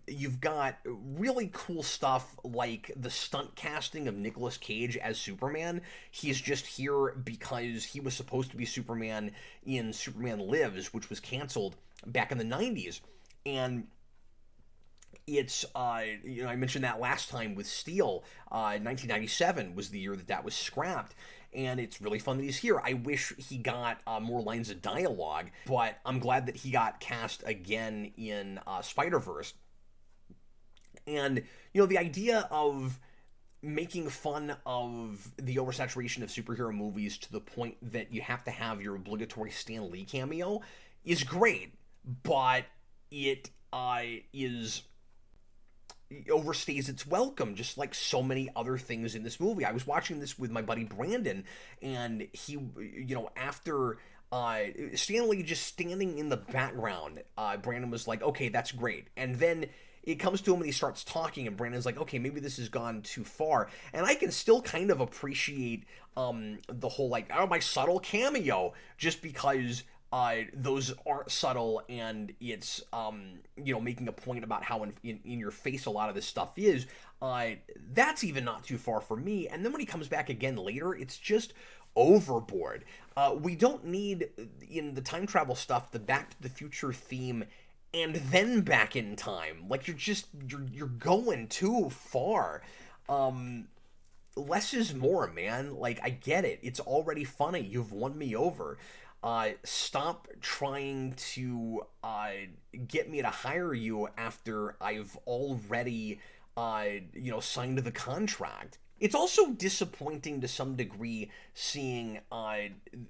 You've got really cool stuff like the stunt casting of Nicolas Cage as Superman. He's just here because he was supposed to be Superman in Superman Lives, which was canceled back in the 90s. And it's, I mentioned that last time with Steel. 1997 was the year that was scrapped, and it's really fun that he's here. I wish he got more lines of dialogue, but I'm glad that he got cast again in Spider-Verse. And, the idea of making fun of the oversaturation of superhero movies to the point that you have to have your obligatory Stan Lee cameo is great, but it overstays its welcome, just like so many other things in this movie. I was watching this with my buddy Brandon, and he, after Stan Lee just standing in the background, Brandon was like, okay, that's great. And then it comes to him and he starts talking, and Brandon's like, okay, maybe this has gone too far. And I can still kind of appreciate the whole, my subtle cameo, just because those aren't subtle, and it's making a point about how in your face a lot of this stuff is. That's even not too far for me. And then when he comes back again later, it's just overboard. We don't need, in the time travel stuff, the Back to the Future theme and then back in time. Like, you're going too far. Less is more, man. Like, I get it. It's already funny. You've won me over. Stop trying to get me to hire you after I've already, signed the contract. It's also disappointing to some degree seeing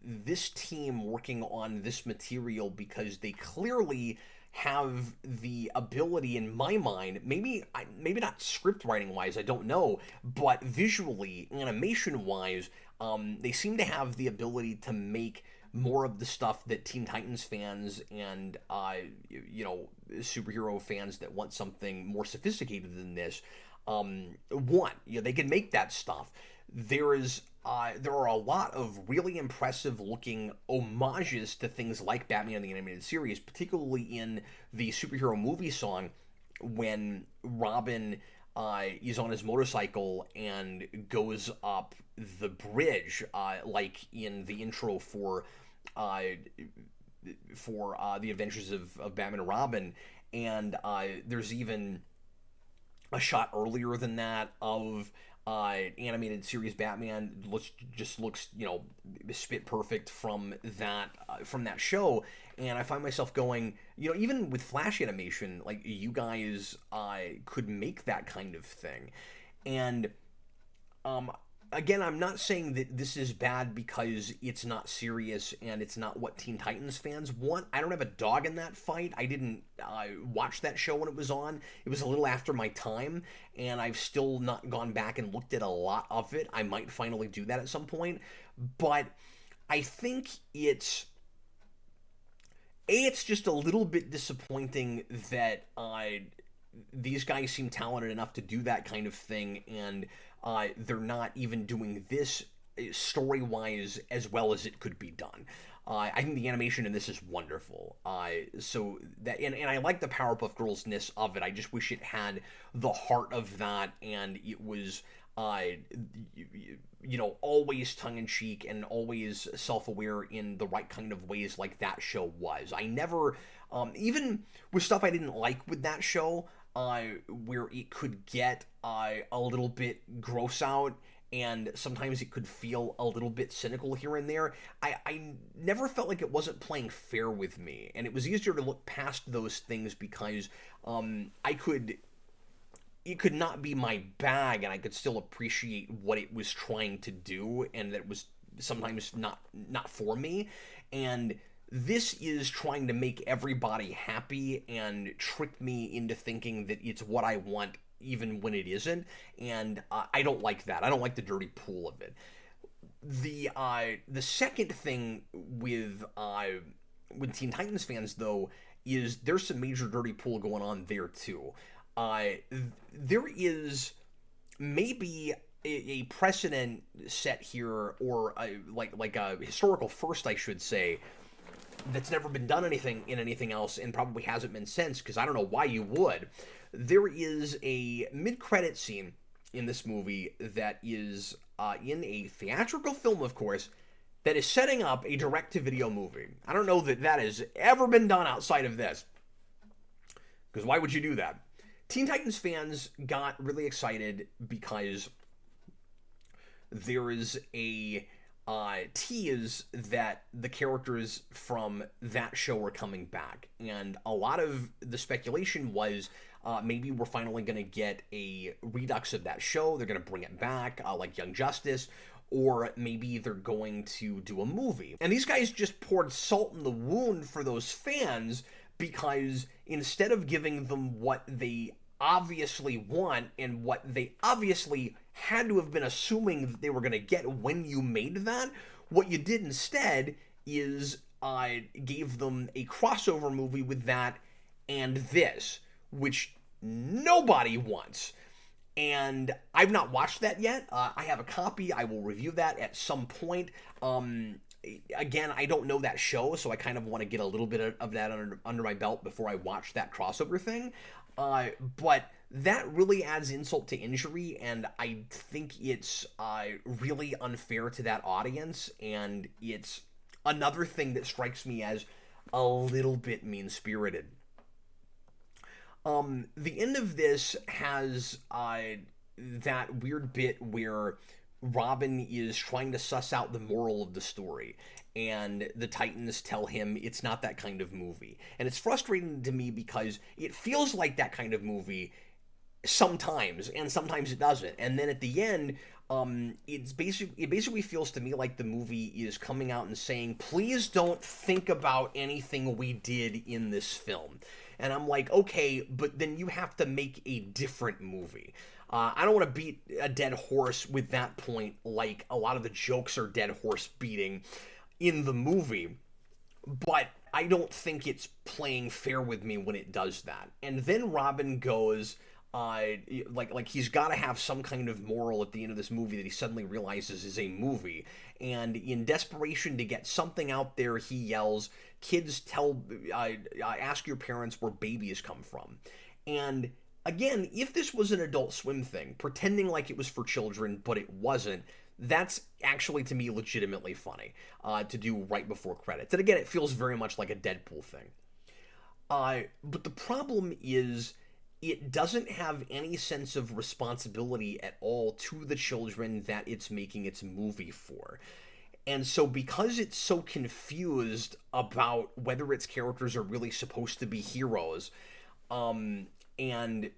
this team working on this material, because they clearly have the ability, in my mind, maybe not script writing wise, I don't know, but visually, animation wise, they seem to have the ability to make more of the stuff that Teen Titans fans and superhero fans that want something more sophisticated than this want. They can make that stuff. There are a lot of really impressive looking homages to things like Batman the Animated Series, particularly in the superhero movie song when Robin is on his motorcycle and goes up the bridge, like in the intro uh, the Adventures of Batman and Robin. And there's even a shot earlier than that of animated series Batman. Looks spit perfect from that show. And I find myself going, even with Flash animation, like, you guys could make that kind of thing. And again, I'm not saying that this is bad because it's not serious and it's not what Teen Titans fans want. I don't have a dog in that fight. I didn't watch that show when it was on. It was a little after my time, and I've still not gone back and looked at a lot of it. I might finally do that at some point. But I think it's just a little bit disappointing that these guys seem talented enough to do that kind of thing, and they're not even doing this story-wise as well as it could be done. I think the animation in this is wonderful. So that and I like the Powerpuff Girls-ness of it. I just wish it had the heart of that, and it was always tongue-in-cheek and always self-aware in the right kind of ways, like that show was. I never, even with stuff I didn't like with that show, where it could get a little bit gross out, and sometimes it could feel a little bit cynical here and there, I never felt like it wasn't playing fair with me. And it was easier to look past those things because it could not be my bag, and I could still appreciate what it was trying to do, and that it was sometimes not for me. And this is trying to make everybody happy and trick me into thinking that it's what I want even when it isn't, and I don't like that. I don't like the dirty pool of it. The second thing with Teen Titans fans, though, is there's some major dirty pool going on there too. There is maybe a precedent set here, or like a historical first, I should say, that's never been done in anything else, and probably hasn't been since, because I don't know why you would. There is a mid-credit scene in this movie that is in a theatrical film, of course, that is setting up a direct-to-video movie. I don't know that has ever been done outside of this, because why would you do that? Teen Titans fans got really excited because there is a tease that the characters from that show are coming back, and a lot of the speculation was maybe we're finally going to get a redux of that show. They're going to bring it back, like Young Justice, or maybe they're going to do a movie. And these guys just poured salt in the wound for those fans, because instead of giving them what they obviously want and what they obviously had to have been assuming that they were going to get when you made that, what you did instead is gave them a crossover movie with that and this, which nobody wants. And I've not watched that yet. I have a copy. I will review that at some point. Again, I don't know that show, so I kind of want to get a little bit of that under my belt before I watch that crossover thing. But that really adds insult to injury, and I think it's really unfair to that audience, and it's another thing that strikes me as a little bit mean-spirited. The end of this has that weird bit where Robin is trying to suss out the moral of the story, and the Titans tell him it's not that kind of movie. And it's frustrating to me because it feels like that kind of movie sometimes, and sometimes it doesn't. And then at the end, it basically feels to me like the movie is coming out and saying, please don't think about anything we did in this film. And I'm like, okay, but then you have to make a different movie. I don't want to beat a dead horse with that point, like a lot of the jokes are dead horse beating in the movie, but I don't think it's playing fair with me when it does that. And then Robin goes, like he's got to have some kind of moral at the end of this movie that he suddenly realizes is a movie. And in desperation to get something out there, he yells, kids ask your parents where babies come from. And Again, if this was an Adult Swim thing, pretending like it was for children, but it wasn't, that's actually, to me, legitimately funny to do right before credits. And again, it feels very much like a Deadpool thing. But the problem is it doesn't have any sense of responsibility at all to the children that it's making its movie for. And so, because it's so confused about whether its characters are really supposed to be heroes, and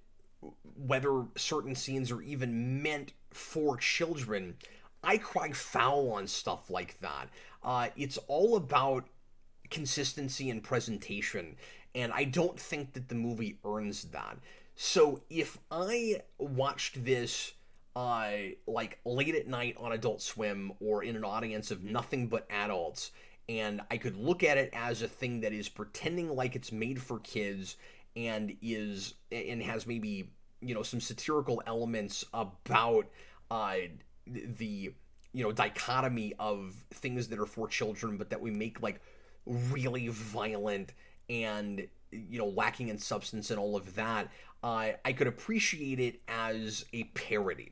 whether certain scenes are even meant for children, I cry foul on stuff like that. It's all about consistency and presentation, and I don't think that the movie earns that. So if I watched this like late at night on Adult Swim or in an audience of nothing but adults, and I could look at it as a thing that is pretending like it's made for kids and has maybe, you know, some satirical elements about the, you know, dichotomy of things that are for children but that we make like really violent and, you know, lacking in substance and all of that, I could appreciate it as a parody.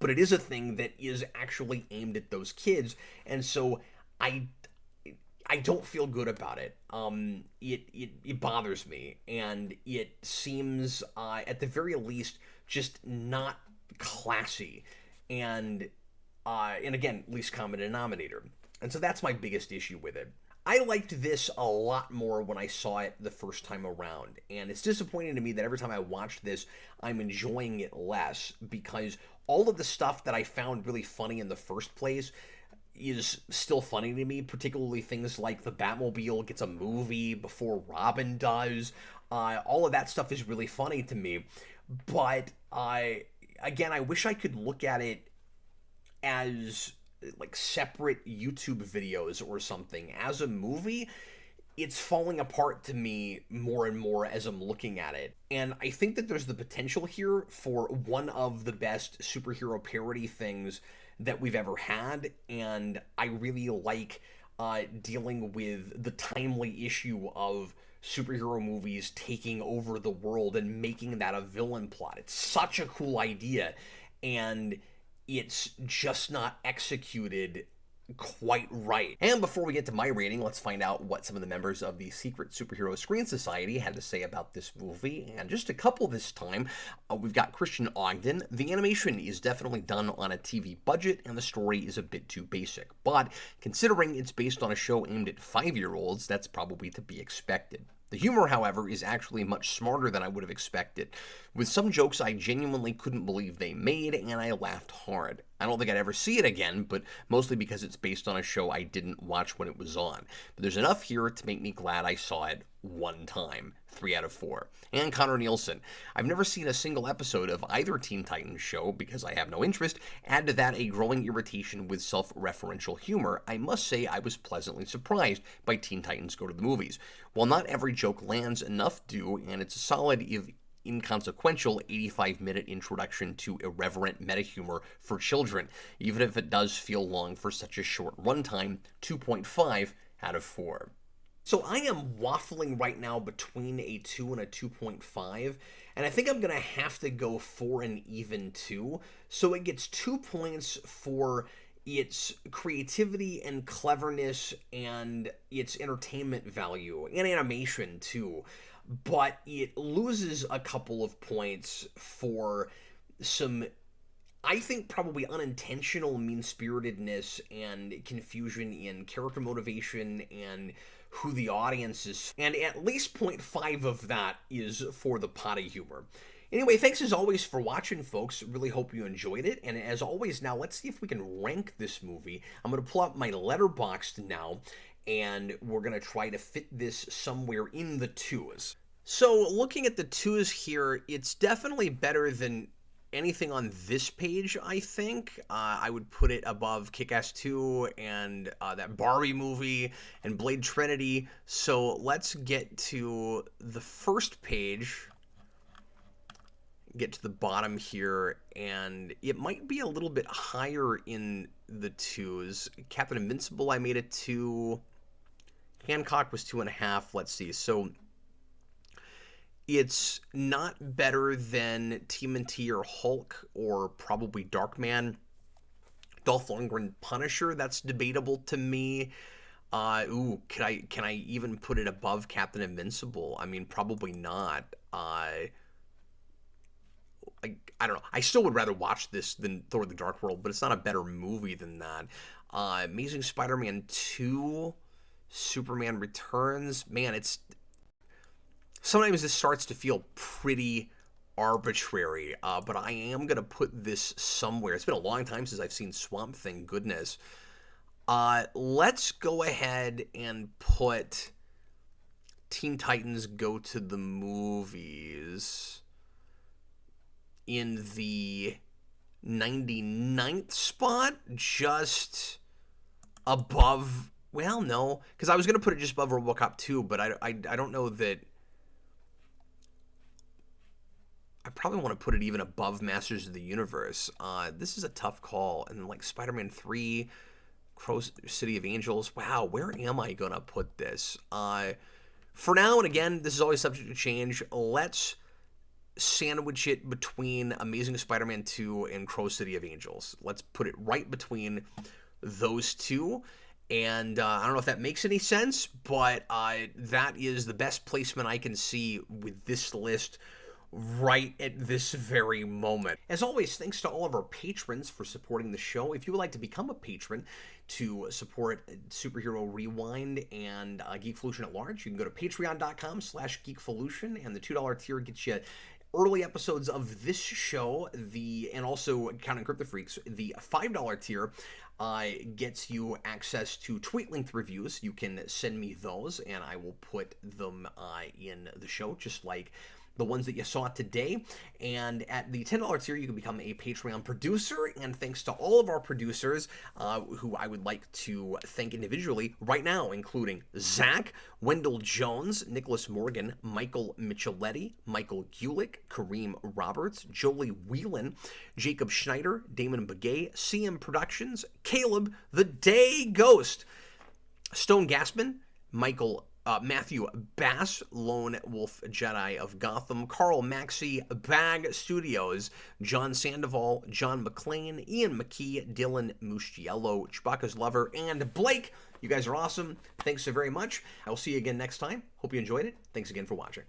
But it is a thing that is actually aimed at those kids, and so I I don't feel good about it. It bothers me, and it seems, at the very least, just not classy, and again, least common denominator. And so that's my biggest issue with it. I liked this a lot more when I saw it the first time around, and it's disappointing to me that every time I watch this, I'm enjoying it less, because all of the stuff that I found really funny in the first place is still funny to me, particularly things like the Batmobile gets a movie before Robin does. All of that stuff is really funny to me, but again, I wish I could look at it as like separate YouTube videos or something. As a movie, it's falling apart to me more and more as I'm looking at it. And I think that there's the potential here for one of the best superhero parody things that we've ever had, and I really like dealing with the timely issue of superhero movies taking over the world and making that a villain plot. It's such a cool idea, and it's just not executed quite right. And before we get to my rating, let's find out what some of the members of the Secret Superhero Screen Society had to say about this movie. And just a couple this time. We've got Christian Ogden. The animation is definitely done on a TV budget, and the story is a bit too basic. But considering it's based on a show aimed at 5-year-olds, that's probably to be expected. The humor, however, is actually much smarter than I would have expected. With some jokes I genuinely couldn't believe they made, and I laughed hard. I don't think I'd ever see it again, but mostly because it's based on a show I didn't watch when it was on. But there's enough here to make me glad I saw it one time. 3 out of 4. And Connor Nielsen. I've never seen a single episode of either Teen Titans show because I have no interest. Add to that a growing irritation with self-referential humor. I must say I was pleasantly surprised by Teen Titans Go to the Movies. While not every joke lands, enough do, and it's a solid, if inconsequential, 85-minute introduction to irreverent meta-humor for children, even if it does feel long for such a short runtime. 2.5 out of 4. So I am waffling right now between a 2 and a 2.5, and I think I'm going to have to go for an even 2. So it gets 2 points for its creativity and cleverness and its entertainment value, and animation too. But it loses a couple of points for some, I think, probably unintentional mean-spiritedness and confusion in character motivation and who the audience is, and at least 0.5 of that is for the potty humor. Anyway, thanks as always for watching, folks. Really hope you enjoyed it, and as always, now let's see if we can rank this movie. I'm going to pull up my Letterboxd now, and we're going to try to fit this somewhere in the 2s. So, looking at the 2s here, it's definitely better than anything on this page, I think. I would put it above Kick-Ass 2 and that Barbie movie and Blade Trinity. So let's get to the first page, get to the bottom here, and it might be a little bit higher in the 2s. Captain Invincible, I made it 2. Hancock was 2.5. Let's see. So It's not better than TMNT or Hulk or probably Darkman. Dolph Lundgren Punisher, that's debatable to me. Can I even put it above Captain Invincible? I mean, probably not. I don't know. I still would rather watch this than Thor: The Dark World, but it's not a better movie than that. Amazing Spider-Man 2, Superman Returns. Man, it's sometimes this starts to feel pretty arbitrary, but I am gonna put this somewhere. It's been a long time since I've seen Swamp Thing. Goodness. Let's go ahead and put Teen Titans Go to the Movies in the 99th spot, just above. Well, no, because I was going to put it just above RoboCop 2, but I don't know that. I probably want to put it even above Masters of the Universe. This is a tough call. And like Spider-Man 3, Crow City of Angels. Wow, where am I going to put this? For now, and again, this is always subject to change, let's sandwich it between Amazing Spider-Man 2 and Crow City of Angels. Let's put it right between those two. And I don't know if that makes any sense, but that is the best placement I can see with this list right at this very moment. As always, thanks to all of our patrons for supporting the show. If you would like to become a patron to support Superhero Rewind and Geekvolution at large, you can go to patreon.com/geekvolution, and the $2 tier gets you early episodes of this show, and also Counting Crypto Freaks. The $5 tier gets you access to tweet-linked reviews. You can send me those, and I will put them in the show, just like the ones that you saw today. And at the $10 tier, you can become a Patreon producer. And thanks to all of our producers, who I would like to thank individually right now, including Zach, Wendell Jones, Nicholas Morgan, Michael Micheletti, Michael Gulick, Kareem Roberts, Jolie Whelan, Jacob Schneider, Damon Begay, CM Productions, Caleb the Day Ghost, Stone Gassman, Matthew Bass, Lone Wolf Jedi of Gotham, Carl Maxey, Bag Studios, John Sandoval, John McClain, Ian McKee, Dylan Muschiello, Chewbacca's Lover, and Blake. You guys are awesome. Thanks so very much. I'll see you again next time. Hope you enjoyed it. Thanks again for watching.